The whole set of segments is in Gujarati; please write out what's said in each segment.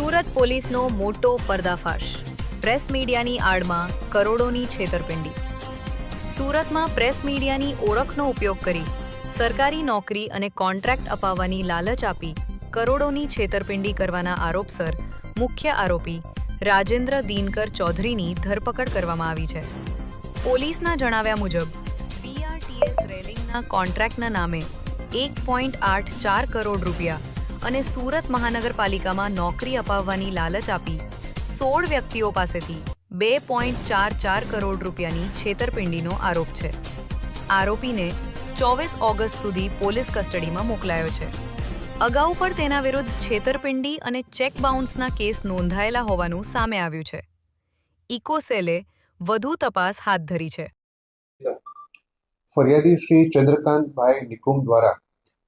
સુરત પોલીસનો મોટો પર્દાફાશ. પ્રેસ મીડિયાની આડમાં કરોડોની છેતરપિંડી. સુરતમાં પ્રેસ મીડિયાની ઓળખનો ઉપયોગ કરી સરકારી નોકરી અને કોન્ટ્રાક્ટ અપાવવાની લાલચ આપી કરોડોની છેતરપિંડી કરવાના આરોપસર મુખ્ય આરોપી રાજેન્દ્ર દિનકર ચૌધરીની ધરપકડ કરવામાં આવી છે. પોલીસના જણાવ્યા મુજબ BRTS રેલિંગના કોન્ટ્રાક્ટના નામે 1.84 કરોડ રૂપિયા અને સુરત મહાનગરપાલિકામાં નોકરી અપાવવાની લાલચ આપી 16 વ્યક્તિઓ પાસેથી 2.44 કરોડ રૂપિયાની છેતરપિંડીનો આરોપ છે. આરોપીને 24 ઓગસ્ટ સુધી પોલીસ કસ્ટડીમાં મોકલાયો છે. અગાઉ પણ તેના વિરુદ્ધ છેતરપિંડી અને ચેક બાઉન્સના કેસ નોંધાયેલા હોવાનું સામે આવ્યું છે. ઇકોસેલે વધુ તપાસ હાથ ધરી છે. ફરિયાદી શ્રી ચંદ્રકાંતભાઈ નિકુમ દ્વારા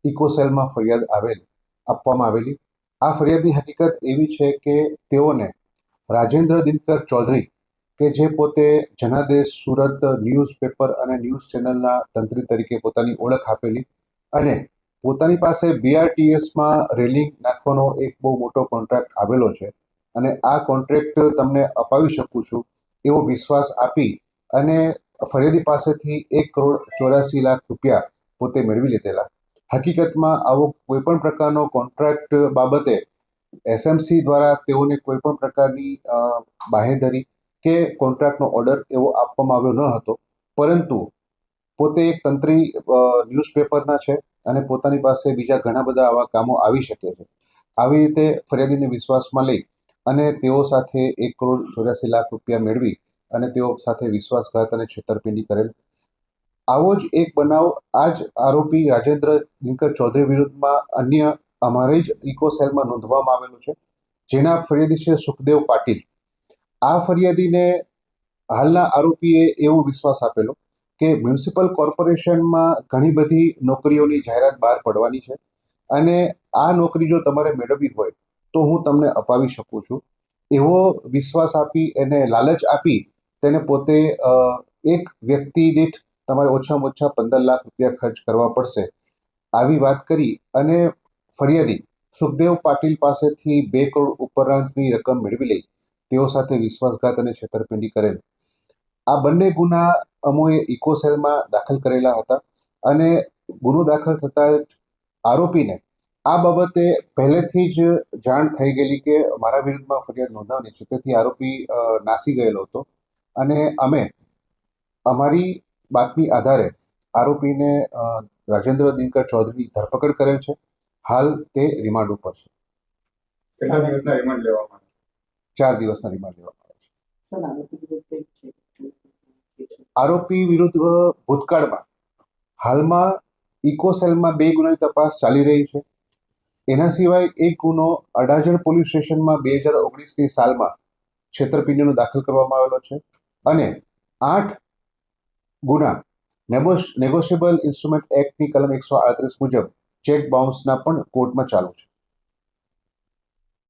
ઇકોસેલમાં ફરિયાદ આપવામાં આવેલી. આ ફરિયાદની હકીકત એવી છે કે તેઓને રાજેન્દ્ર દિનકર ચૌધરી કે જે પોતે જનાદેશ સુરત ન્યૂઝપેપર અને ન્યૂઝ ચેનલના તંત્રી તરીકે પોતાની ઓળખ આપેલી અને પોતાની પાસે BRTSમાં રેલિંગ નાખવાનો એક બહુ મોટો કોન્ટ્રાક્ટ આવેલો છે અને આ કોન્ટ્રાક્ટ તમને અપાવી શકું છું એવો વિશ્વાસ આપી અને ફરિયાદી પાસેથી 1.84 કરોડ રૂપિયા પોતે મેળવી લીધેલા. હકીકતમાં આવો કોઈપણ પ્રકારનો કોન્ટ્રાક્ટ બાબતે SMC દ્વારા તેઓને કોઈપણ પ્રકારની બાહેધરી કે કોન્ટ્રાક્ટનો ઓર્ડર એવો આપવામાં આવ્યો ન હતો, પરંતુ પોતે એક તંત્રી ન્યૂઝપેપરના છે અને પોતાની પાસે બીજા ઘણા બધા આવા કામો આવી શકે છે. આવી રીતે ફરિયાદીને વિશ્વાસમાં લઈ અને તેઓ સાથે 1.84 કરોડ રૂપિયા મેળવી અને તેઓ સાથે વિશ્વાસઘાત અને છેતરપિંડી કરેલ. આવો જ એક બનાવ આ જ આરોપી રાજેન્દ્ર દિનકર ચૌધરી વિરુદ્ધમાં અન્ય અમારે જ ઇકોસેલમાં નોંધવામાં આવેલું છે, જેના ફરિયાદી છે સુખદેવ પાટીલ. આ ફરિયાદીને હાલના આરોપીએ એવો વિશ્વાસ આપેલો કે મ્યુનિસિપલ કોર્પોરેશનમાં ઘણી બધી નોકરીઓની જાહેરાત બહાર પડવાની છે અને આ નોકરી જો તમારે મેળવવી હોય તો હું તમને અપાવી શકું છું. એવો વિશ્વાસ આપી એને લાલચ આપી તેને પોતે એક વ્યક્તિ દીઠ તમારે ઓછામાં ઓછા 15 લાખ રૂપિયા ખર્ચ કરવા પડશે આવી વાત કરી અને ફરિયાદી સુખદેવ પાટીલ પાસેથી 2 કરોડ ઉપરાંતની રકમ મેળવી લઈ તેઓ સાથે વિશ્વાસઘાત અને છેતરપિંડી કરેલ. આ બંને ગુના અમોએ ઇકોસેલમાં દાખલ કરેલા હતા અને ગુનો દાખલ થતાં જ આરોપીને આ બાબતે પહેલેથી જ જાણ થઈ ગયેલી કે મારા વિરુદ્ધમાં ફરિયાદ નોંધાવવાની છે. તેથી આરોપી નાસી ગયેલો હતો અને અમે અમારી બાતમી આધારે આરોપીને રાજેન્દ્ર દિનકર ચૌધરીની ધરપકડ કરેલ છે. હાલ તે રિમાન્ડ ઉપર છે. કેટલા દિવસના રિમાન્ડ લેવામાં આવે? 4 દિવસના રિમાન્ડ લેવામાં આવે છે. આરોપી વિરુદ્ધ ભૂતકાળમાં હાલમાં ઇકોસેલમાં 2 ગુનાની તપાસ ચાલી રહી છે. એના સિવાય એક ગુનો અડાજણ પોલીસ સ્ટેશનમાં 2019ની સાલમાં છેતરપિંડીનો દાખલ કરવામાં આવેલો છે અને 8 ગુના નેગોશિયેબલ ઇન્સ્ટ્રુમેન્ટ એક્ટની કલમ 138 મુજબ ચેક બાઉન્સના પણ કોર્ટમાં ચાલુ છે.